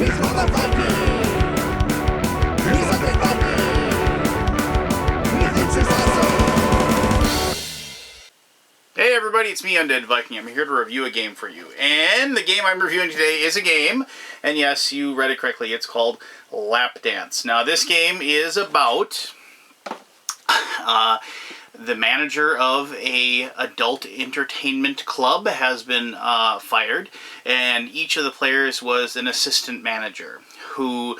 Hey everybody, it's me, Undead Viking. I'm here to review a game for you. And the game I'm reviewing today is a game, and yes, you read it correctly, it's called Lap Dance. Now this game is about the manager of a adult entertainment club has been fired, and each of the players was an assistant manager who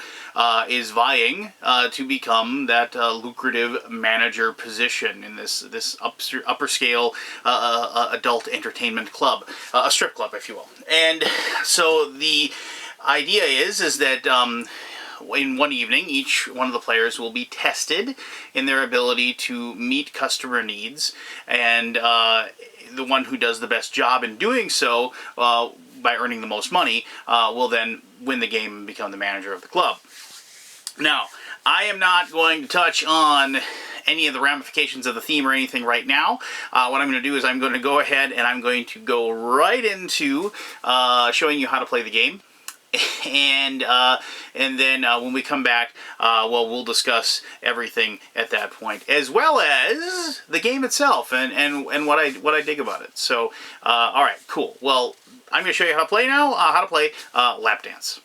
is vying to become that lucrative manager position in this upper scale adult entertainment club, a strip club, if you will. And so the idea is that in one evening, each one of the players will be tested in their ability to meet customer needs, and the one who does the best job in doing so by earning the most money will then win the game and become the manager of the club. Now, I am not going to touch on any of the ramifications of the theme or anything right now. What I'm going to do is I'm going to go ahead and I'm going to go right into showing you how to play the game. And then when we come back, well, we'll discuss everything at that point, as well as the game itself and what I dig about it. So, all right, cool. Well, I'm going to show you how to play now. How to play Lap Dance.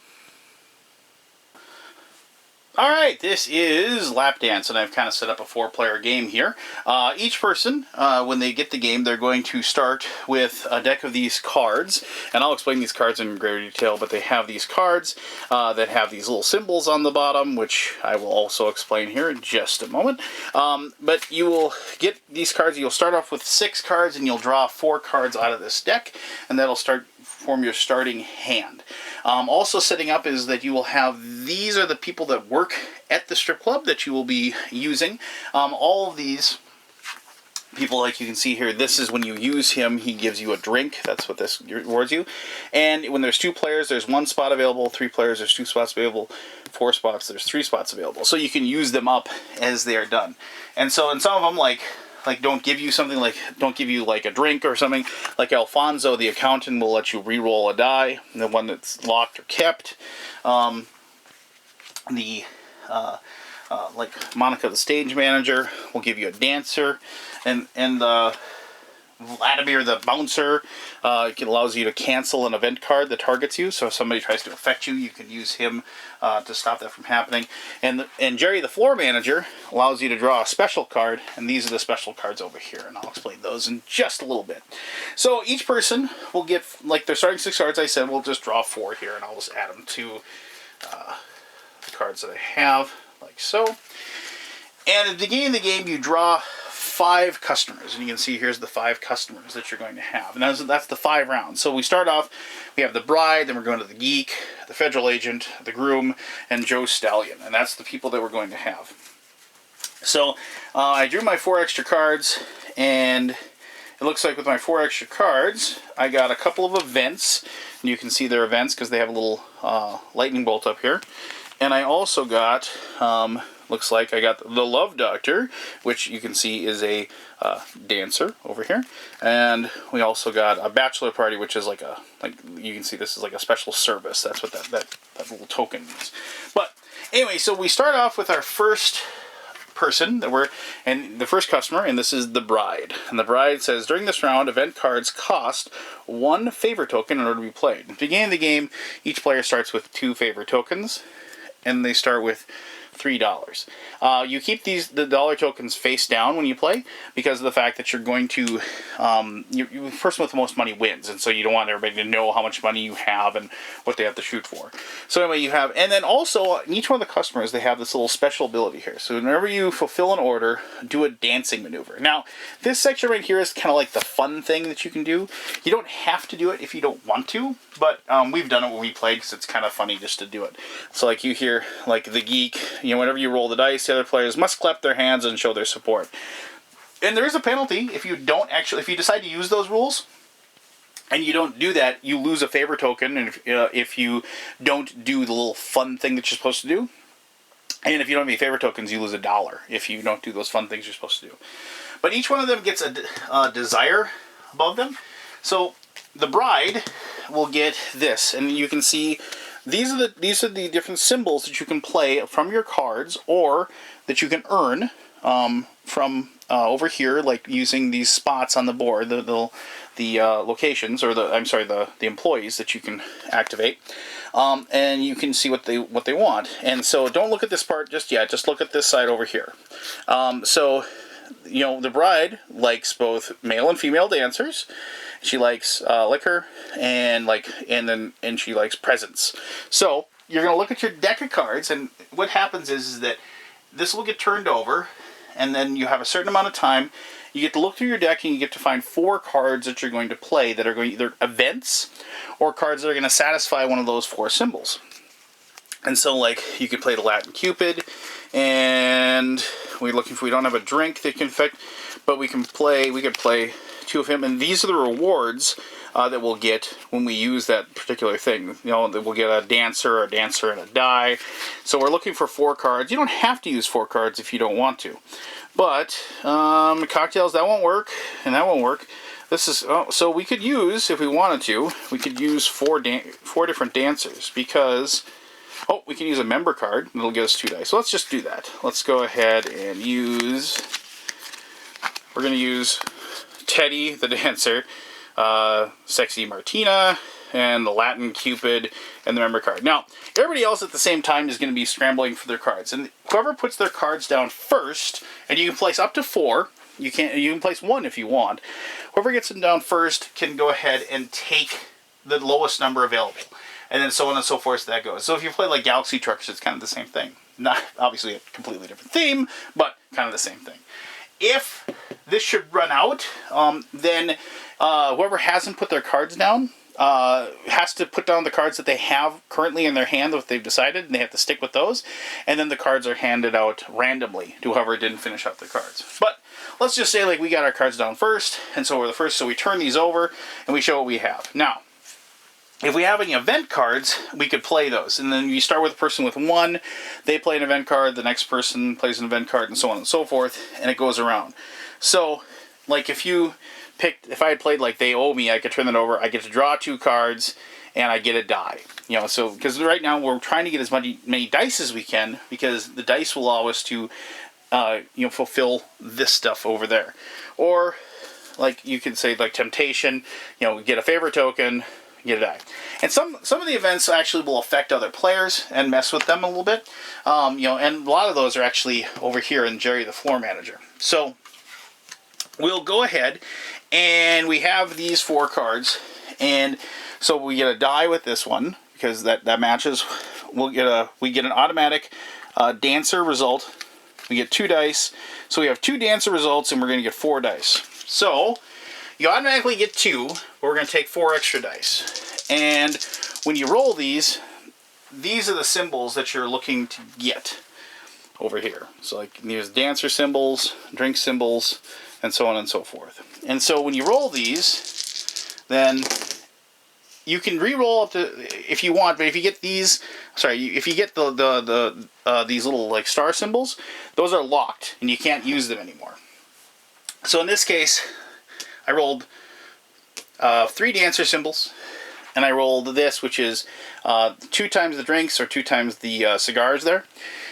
Alright, this is Lap Dance, and I've kind of set up a 4-player game here. Each person, when they get the game, they're going to start with a deck of these cards, and I'll explain these cards in greater detail, but they have these cards that have these little symbols on the bottom, which I will also explain here in just a moment. But you will get these cards, you'll start off with 6 cards, and you'll draw 4 cards out of this deck, and that'll form your starting hand. Also setting up is that you will have, these are the people that work at the strip club that you will be using. All of these people, like you can see here, this is when you use him, he gives you a drink. That's what this rewards you. And when there's 2 players, there's 1 spot available. 3 players, there's 2 spots available. 4 spots, there's 3 spots available. So you can use them up as they are done. And so in some of them, like don't give you something like, don't give you like a drink or something. Like Alfonso, the accountant, will let you re-roll a die, the one that's locked or kept. Like Monica, the stage manager, will give you a dancer, and Vladimir, the bouncer, it allows you to cancel an event card that targets you. So if somebody tries to affect you, you can use him to stop that from happening. And Jerry, the floor manager, allows you to draw a special card, and these are the special cards over here, and I'll explain those in just a little bit. So each person will get, like they're starting 6 cards, I said, we'll just draw 4 here, and I'll just add them to the cards that I have, like so. And at the beginning of the game, you draw 5 customers, and you can see here's the 5 customers that you're going to have, and that's the 5 rounds. So we start off, we have the bride, then we're going to the geek, the federal agent, the groom, and Joe Stallion, and that's the people that we're going to have. So I drew my 4 extra cards, and it looks like with my 4 extra cards, I got a couple of events, and you can see they're events because they have a little lightning bolt up here, and I also got looks like I got the Love Doctor, which you can see is a dancer over here. And we also got a bachelor party, which is like you can see this is like a special service. That's what that little token means. But anyway, so we start off with our first person and the first customer, and this is the bride. And the bride says, during this round, event cards cost 1 favor token in order to be played. At the beginning of the game, each player starts with 2 favor tokens, and they start with $3. You keep the dollar tokens face down when you play because of the fact that you're going to, you person with the most money wins, and so you don't want everybody to know how much money you have and what they have to shoot for. So anyway, you have, and then also each one of the customers, they have this little special ability here. So whenever you fulfill an order, do a dancing maneuver. Now, this section right here is kind of like the fun thing that you can do. You don't have to do it if you don't want to, but we've done it when we played because it's kind of funny just to do it. So like you hear, like the geek, whenever you roll the dice, the other players must clap their hands and show their support. And there is a penalty if you decide to use those rules and you don't do that, you lose a favor token, and if you don't do the little fun thing that you're supposed to do. And if you don't have any favor tokens, you lose $1 if you don't do those fun things you're supposed to do. But each one of them gets a desire above them. So the bride will get this, and you can see these are the different symbols that you can play from your cards, or that you can earn from over here, like using these spots on the board, the locations, or the employees that you can activate, and you can see what they want. And so don't look at this part just yet. Just look at this side over here. So the bride likes both male and female dancers. She likes liquor and she likes presents. So you're gonna look at your deck of cards, and what happens is that this will get turned over, and then you have a certain amount of time. You get to look through your deck, and you get to find 4 cards that you're going to play that are going either events or cards that are going to satisfy one of those 4 symbols. And so, like, you could play the Latin Cupid, and we don't have a drink that can affect, but we could play 2 of him, and these are the rewards that we'll get when we use that particular thing. We'll get a dancer and a die. So we're looking for 4 cards. You don't have to use 4 cards if you don't want to. But cocktails, that won't work, and that won't work. This is so we could use, if we wanted to, we could use 4 different dancers, because we can use a member card, and it'll give us 2 dice. So let's just do that. Let's go ahead and we're going to use Teddy, the dancer, Sexy Martina, and the Latin Cupid, and the member card. Now, everybody else at the same time is going to be scrambling for their cards, and whoever puts their cards down first, and you can place up to 4. You can place 1 if you want. Whoever gets them down first can go ahead and take the lowest number available, and then so on and so forth as that goes. So if you play like Galaxy Truckers, it's kind of the same thing. Not obviously a completely different theme, but kind of the same thing. If this should run out, then whoever hasn't put their cards down has to put down the cards that they have currently in their hand, what they've decided, and they have to stick with those. And then the cards are handed out randomly to whoever didn't finish up their cards. But let's just say like we got our cards down first, and so we're the first, so we turn these over and we show what we have. Now, if we have any event cards, we could play those. And then you start with a person with 1, they play an event card, the next person plays an event card, and so on and so forth, and it goes around. So, like if I had played like They Owe Me, I could turn that over, I get to draw 2 cards, and I get a die. So, because right now we're trying to get as many dice as we can, because the dice will allow us to, fulfill this stuff over there. Or, like you could say like Temptation, get a favor token, get a die. And some of the events actually will affect other players and mess with them a little bit. And a lot of those are actually over here in Jerry the Floor Manager. So we'll go ahead, and we have these 4 cards, and so we get a die with this one, because that matches. We get an automatic dancer result. We get 2 dice. So we have 2 dancer results, and we're going to get 4 dice. So you automatically get 2, but we're going to take 4 extra dice. And when you roll these are the symbols that you're looking to get over here. So like there's dancer symbols, drink symbols, and so on and so forth. And so when you roll these, then you can re-roll up to, if you want, but if you get these, if you get these little like star symbols, those are locked, and you can't use them anymore. So in this case, I rolled 3 dancer symbols, and I rolled this, which is 2 times the drinks, or 2 times the cigars there.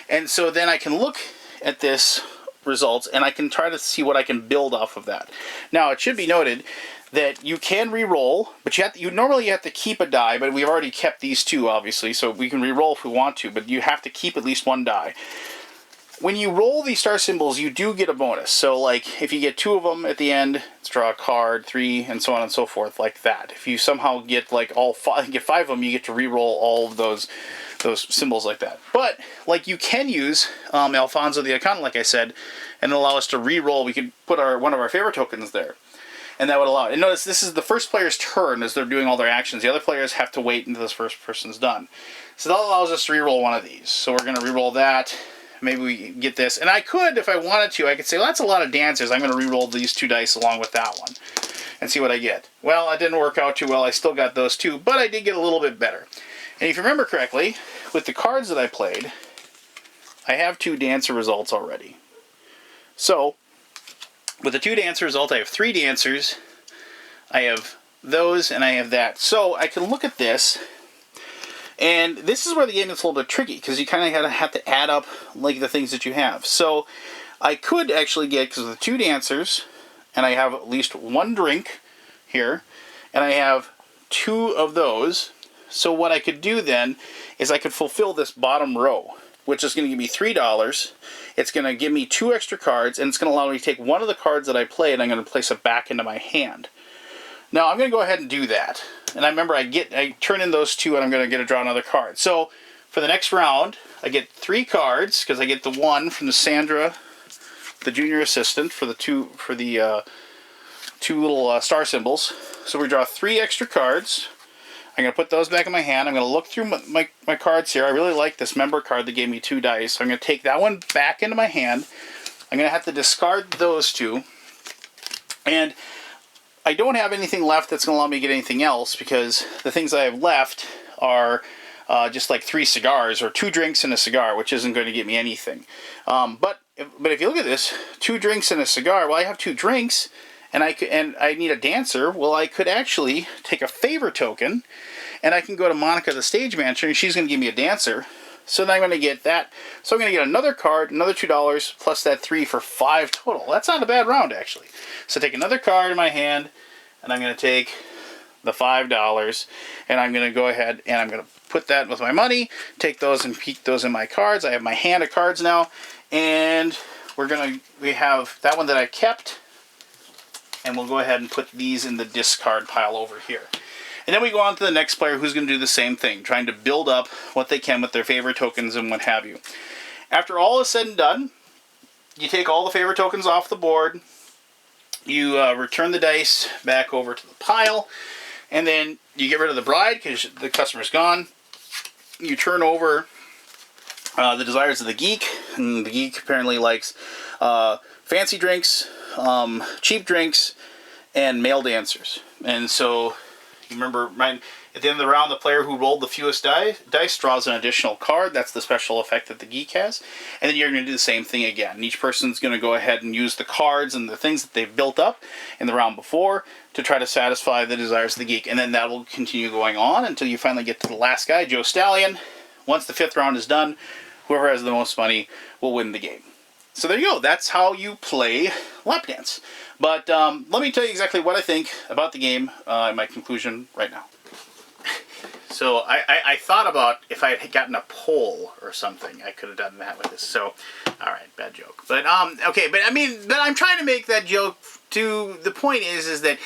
And so then I can look at this results, and I can try to see what I can build off of that. Now, it should be noted that you can re-roll, but you normally have to keep a die, but we've already kept these 2, obviously, so we can re-roll if we want to, but you have to keep at least 1 die. When you roll these star symbols, you do get a bonus. So, like, if you get 2 of them at the end, let's draw a card, 3, and so on and so forth, like that. If you somehow get, like, all 5, get 5 of them, you get to re-roll all of those symbols like that. But, like, you can use Alfonso the Icon, like I said, and allow us to re-roll. We could put one of our favorite tokens there, and that would allow it. And notice, this is the first player's turn as they're doing all their actions. The other players have to wait until this first person's done. So that allows us to re-roll one of these. So we're going to re-roll that. Maybe we get this. And I could, if I wanted to, I could say, well, that's a lot of dancers. I'm going to re-roll these 2 dice along with that one and see what I get. Well, it didn't work out too well. I still got those 2, but I did get a little bit better. And if you remember correctly, with the cards that I played, I have 2 dancer results already. So, with the 2 dancer results, I have 3 dancers. I have those, and I have that. So, I can look at this, And this is where the game gets a little bit tricky, because you kind of have to add up like the things that you have. So I could actually get, because of the 2 dancers, and I have at least 1 drink here, and I have 2 of those. So what I could do then is I could fulfill this bottom row, which is going to give me $3. It's going to give me 2 extra cards, and it's going to allow me to take one of the cards that I played, and I'm going to place it back into my hand. Now I'm going to go ahead and do that. And I remember I turn in those 2, and I'm going to draw another card. So for the next round, I get 3 cards, because I get the 1 from the Sandra, the junior assistant, for the 2 little star symbols. So we draw 3 extra cards. I'm going to put those back in my hand. I'm going to look through my cards here. I really like this member card that gave me 2 dice. So I'm going to take that one back into my hand. I'm going to have to discard those 2. And I don't have anything left that's going to allow me to get anything else, because the things I have left are just like 3 cigars or 2 drinks and a cigar, which isn't going to get me anything. But if you look at this, 2 drinks and a cigar, well, I have 2 drinks, and I need a dancer. Well, I could actually take a favor token, and I can go to Monica, the stage manager, and she's going to give me a dancer. So then I'm going to get that. So I'm going to get another card, another $2, plus that 3 for 5 total. That's not a bad round, actually. So take another card in my hand, and I'm going to take the $5, and I'm going to go ahead and I'm going to put that with my money, take those and keep those in my cards. I have my hand of cards now, and we have that one that I kept, and we'll go ahead and put these in the discard pile over here. And then we go on to the next player, who's going to do the same thing, trying to build up what they can with their favorite tokens and what have you. After all is said and done, you take all the favorite tokens off the board, you return the dice back over to the pile, and then you get rid of the bride because the customer's gone. You turn over the desires of the geek, and the geek apparently likes fancy drinks, cheap drinks, and male dancers. And so you remember, at the end of the round, the player who rolled the fewest dice draws an additional card. That's the special effect that the geek has. And then you're going to do the same thing again. And each person's going to go ahead and use the cards and the things that they've built up in the round before to try to satisfy the desires of the geek. And then that will continue going on until you finally get to the last guy, Joe Stallion. Once the 5th round is done, whoever has the most money will win the game. So there you go. That's how you play Lap Dance. But let me tell you exactly what I think about the game in my conclusion right now. So I thought about if I had gotten a poll or something, I could have done that with this. So, all right, bad joke. But okay, but I'm trying to make that joke to the point is that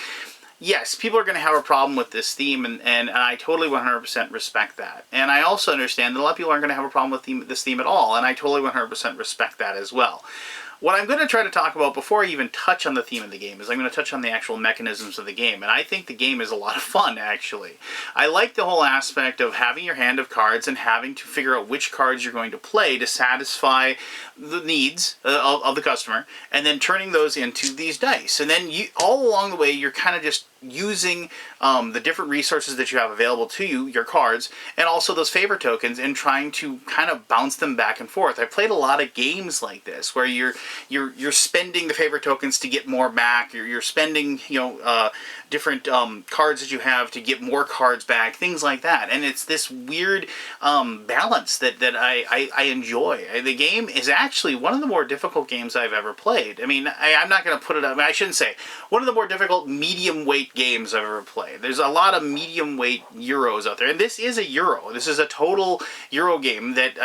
yes, people are going to have a problem with this theme, and I totally 100% respect that. And I also understand that a lot of people aren't going to have a problem with this theme at all, and I totally 100% respect that as well. What I'm going to try to talk about before I even touch on the theme of the game is I'm going to touch on the actual mechanisms of the game. And I think the game is a lot of fun, actually. I like the whole aspect of having your hand of cards and having to figure out which cards you're going to play to satisfy the needs of the customer, and then turning those into these dice. And then all along the way, you're kind of just using the different resources that you have available to you, your cards, and also those favor tokens, and trying to kind of bounce them back and forth. I've played a lot of games like this where you're spending the favor tokens to get more back. You're spending different cards that you have to get more cards back, things like that. And it's this weird balance that I enjoy. The game is actually one of the more difficult games I've ever played. I mean, I'm not going to put it up. I shouldn't say one of the more difficult medium weight games I've ever played. There's a lot of medium weight Euros out there, and this is a Euro. This is a total Euro game that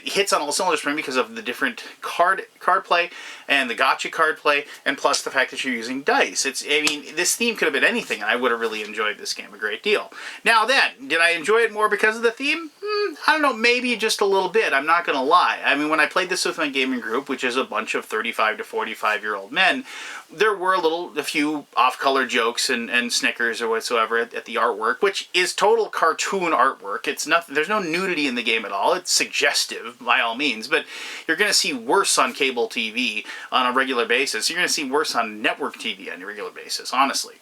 hits on all cylinders for me because of the different card play and the gotcha card play, and plus the fact that you're using dice. This theme could have been anything, and I would have really enjoyed this game a great deal. Now then, did I enjoy it more because of the theme? I don't know, maybe just a little bit. I'm not going to lie. I mean, when I played this with my gaming group, which is a bunch of 35 to 45-year-old men, there were a few off-color jokes and snickers or whatsoever at the artwork, which is total cartoon artwork. It's nothing. There's no nudity in the game at all. It's suggestive by all means, but you're going to see worse on cable TV on a regular basis. You're going to see worse on network TV on a regular basis, honestly.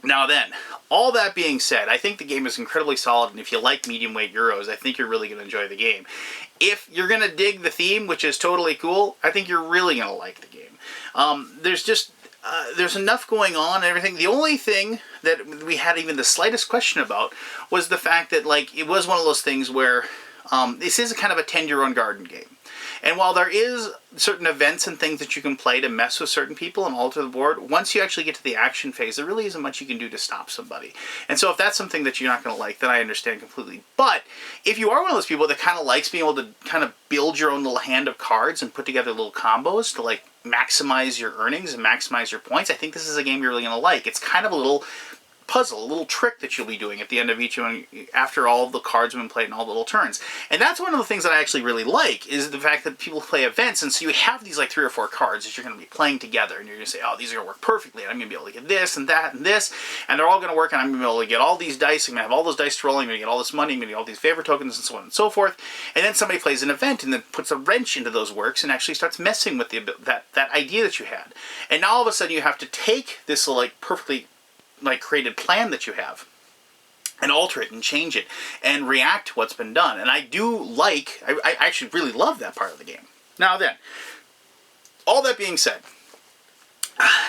Now then, all that being said, I think the game is incredibly solid, and if you like medium weight Euros, I think you're really going to enjoy the game. If you're going to dig the theme, which is totally cool, I think you're really going to like the game. There's just there's enough going on and everything. The only thing that we had even the slightest question about was the fact that, like, it was one of those things where this is kind of a tend your own garden game. And while there is certain events and things that you can play to mess with certain people and alter the board, once you actually get to the action phase, there really isn't much you can do to stop somebody. And so if that's something that you're not going to like, then I understand completely. But if you are one of those people that kind of likes being able to kind of build your own little hand of cards and put together little combos to, like, maximize your earnings and maximize your points, I think this is a game you're really going to like. It's kind of a little puzzle, a little trick that you'll be doing at the end of each one after all the cards have been played and all the little turns. And that's one of the things that I actually really like, is the fact that people play events, and so you have these like 3 or 4 cards that you're going to be playing together, and you're going to say, oh, these are going to work perfectly, and I'm going to be able to get this and that and this, and they're all going to work, and I'm going to be able to get all these dice, I'm going to have all those dice to roll, I'm going to get all this money, I'm going to get all these favor tokens, and so on and so forth. And then somebody plays an event and then puts a wrench into those works and actually starts messing with that idea that you had. And now all of a sudden you have to take this like perfectly like created plan that you have and alter it and change it and react to what's been done. And I do like, I actually really love that part of the game. Now then, all that being said,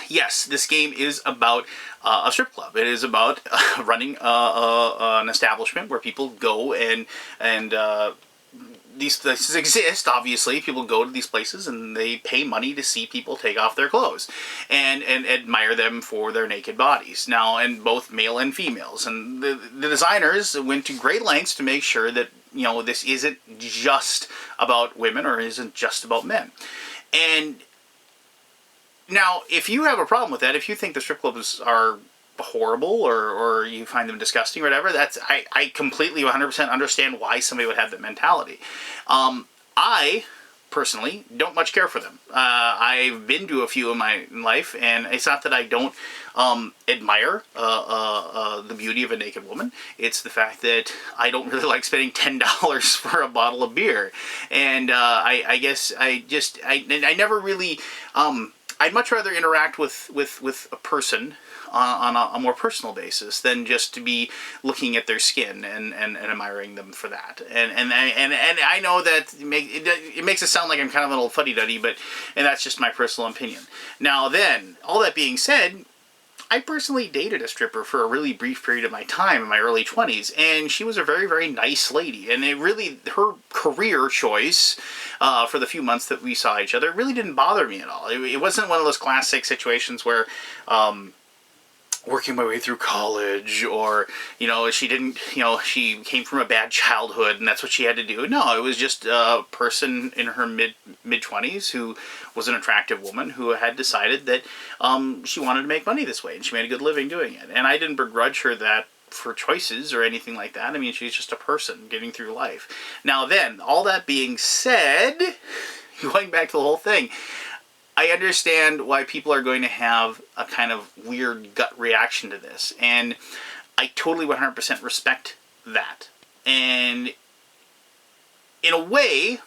yes, this game is about a strip club. It is about running an establishment where people go and these places exist, obviously. People go to these places and they pay money to see people take off their clothes and admire them for their naked bodies. Now, and both male and females. And the designers went to great lengths to make sure that, you know, this isn't just about women or isn't just about men. And now, if you have a problem with that, if you think the strip clubs are horrible or you find them disgusting or whatever, that's I completely 100% understand why somebody would have that mentality. I personally don't much care for them. I've been to a few in my life, and it's not that I don't admire the beauty of a naked woman. It's the fact that I don't really like spending $10 for a bottle of beer. And I guess I never really I'd much rather interact with a person on a more personal basis than just to be looking at their skin and admiring them for that. And I know that it makes it sound like I'm kind of an old fuddy-duddy, and that's just my personal opinion. Now then, all that being said, I personally dated a stripper for a really brief period of my time in my early 20s, and she was a very, very nice lady. And it really, her career choice for the few months that we saw each other really didn't bother me at all. It wasn't one of those classic situations where working my way through college, or, you know, she didn't, you know, she came from a bad childhood and that's what she had to do. No, it was just a person in her mid-20s who was an attractive woman who had decided that she wanted to make money this way, and she made a good living doing it. And I didn't begrudge her that for choices or anything like that. I mean, she's just a person getting through life. Now then, all that being said, going back to the whole thing, I understand why people are going to have a kind of weird gut reaction to this, and I totally 100% respect that. And in a way,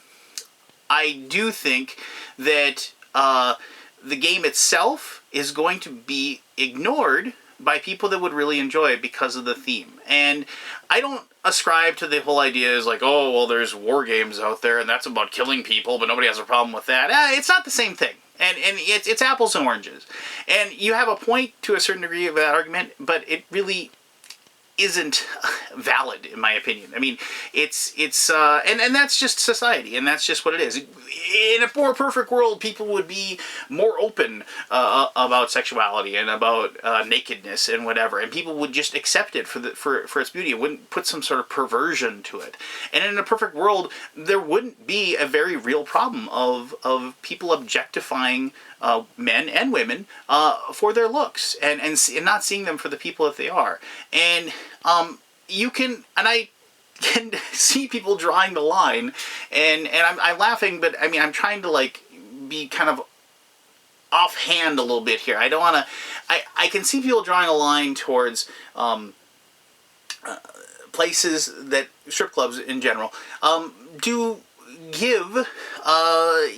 I do think that the game itself is going to be ignored by people that would really enjoy it because of the theme. And I don't ascribe to the whole idea is like, oh, well, there's war games out there and that's about killing people, but nobody has a problem with that. It's not the same thing. And it's apples and oranges. And you have a point to a certain degree of that argument, but it really isn't valid, in my opinion. I mean, it's and that's just society, and that's just what it is. In a more perfect world, people would be more open about sexuality and about nakedness and whatever, and people would just accept it for its beauty. It wouldn't put some sort of perversion to it. And in a perfect world, there wouldn't be a very real problem of people objectifying men and women for their looks and not seeing them for the people that they are. And you can, and I can see people drawing the line, and I'm laughing, but I mean, I'm trying to like be kind of offhand a little bit here. I don't want to, I can see people drawing a line towards places that, strip clubs in general, do give,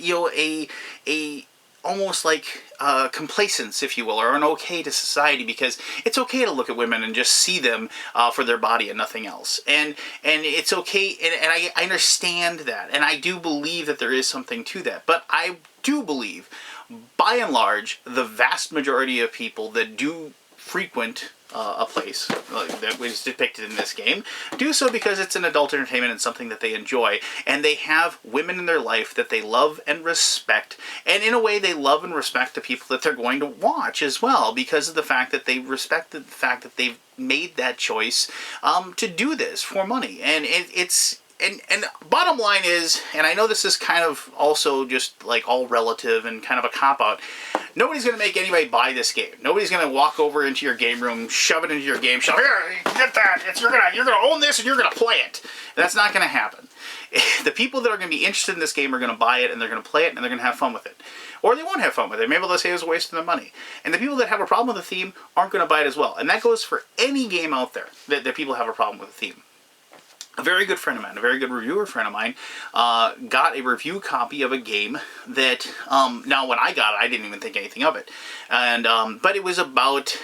you know, a almost like complacence, if you will, or an okay to society, because it's okay to look at women and just see them for their body and nothing else. And it's okay, and I understand that, and I do believe that there is something to that. But I do believe, by and large, the vast majority of people that do frequent a place that was depicted in this game do so because it's an adult entertainment and something that they enjoy, and they have women in their life that they love and respect, and in a way they love and respect the people that they're going to watch as well, because of the fact that they respect the fact that they've made that choice to do this for money. And it's and bottom line is, and I know this is kind of also just like all relative and kind of a cop-out, nobody's going to make anybody buy this game. Nobody's going to walk over into your game room, shove it into your game shop. Here, get that. You're gonna own this and you're going to play it. That's not going to happen. The people that are going to be interested in this game are going to buy it and they're going to play it and they're going to have fun with it. Or they won't have fun with it. Maybe they'll say it was a waste of their money. And the people that have a problem with the theme aren't going to buy it as well. And that goes for any game out there that people have a problem with the theme. A very good friend of mine, a very good reviewer friend of mine, got a review copy of a game that, now when I got it, I didn't even think anything of it. And, but it was about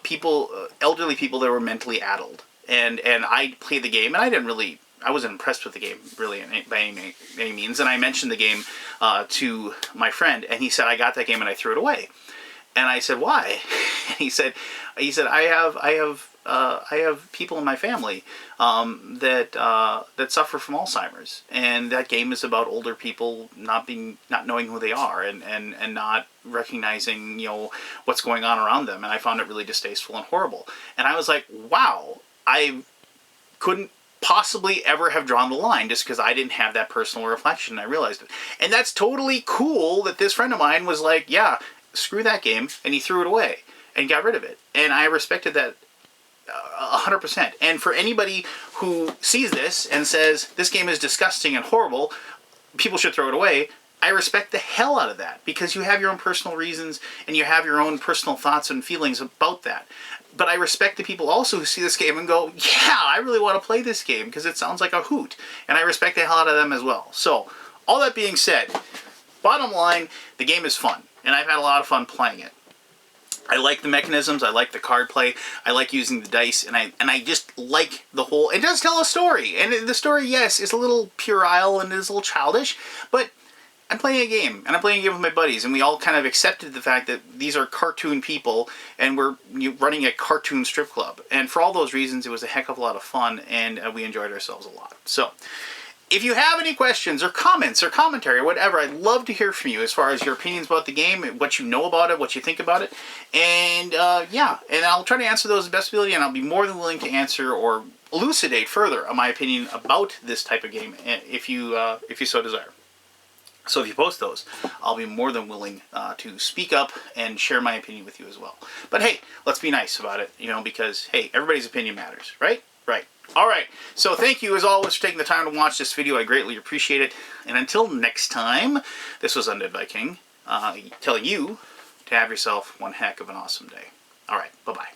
people, elderly people that were mentally addled. And I played the game, and I wasn't impressed with the game, really, by any means. And I mentioned the game to my friend, and he said, I got that game and I threw it away. And I said, why? And he said, I have people in my family that suffer from Alzheimer's, and that game is about older people not knowing who they are and not recognizing, you know, what's going on around them. And I found it really distasteful and horrible. And I was like, wow, I couldn't possibly ever have drawn the line just because I didn't have that personal reflection. I realized it. And that's totally cool that this friend of mine was like, yeah, screw that game, and he threw it away and got rid of it. And I respected that 100%. And for anybody who sees this and says this game is disgusting and horrible, people should throw it away, I respect the hell out of that, because you have your own personal reasons and you have your own personal thoughts and feelings about that. But I respect the people also who see this game and go, yeah, I really want to play this game because it sounds like a hoot. And I respect the hell out of them as well. So, all that being said, bottom line, the game is fun. And I've had a lot of fun playing it. I like the mechanisms, I like the card play, I like using the dice, and I just like the whole... It does tell a story, and the story, yes, is a little puerile and is a little childish, but I'm playing a game, and I'm playing a game with my buddies, and we all kind of accepted the fact that these are cartoon people, and we're running a cartoon strip club. And for all those reasons, it was a heck of a lot of fun, and we enjoyed ourselves a lot. So, if you have any questions or comments or commentary or whatever, I'd love to hear from you as far as your opinions about the game, what you know about it, what you think about it. And yeah, and I'll try to answer those as best ability, and I'll be more than willing to answer or elucidate further on my opinion about this type of game if you so desire. So if you post those, I'll be more than willing to speak up and share my opinion with you as well. But hey, let's be nice about it, you know, because hey, everybody's opinion matters, right? Right. Alright, so thank you as always for taking the time to watch this video. I greatly appreciate it. And until next time, this was Undead Viking telling you to have yourself one heck of an awesome day. Alright, bye-bye.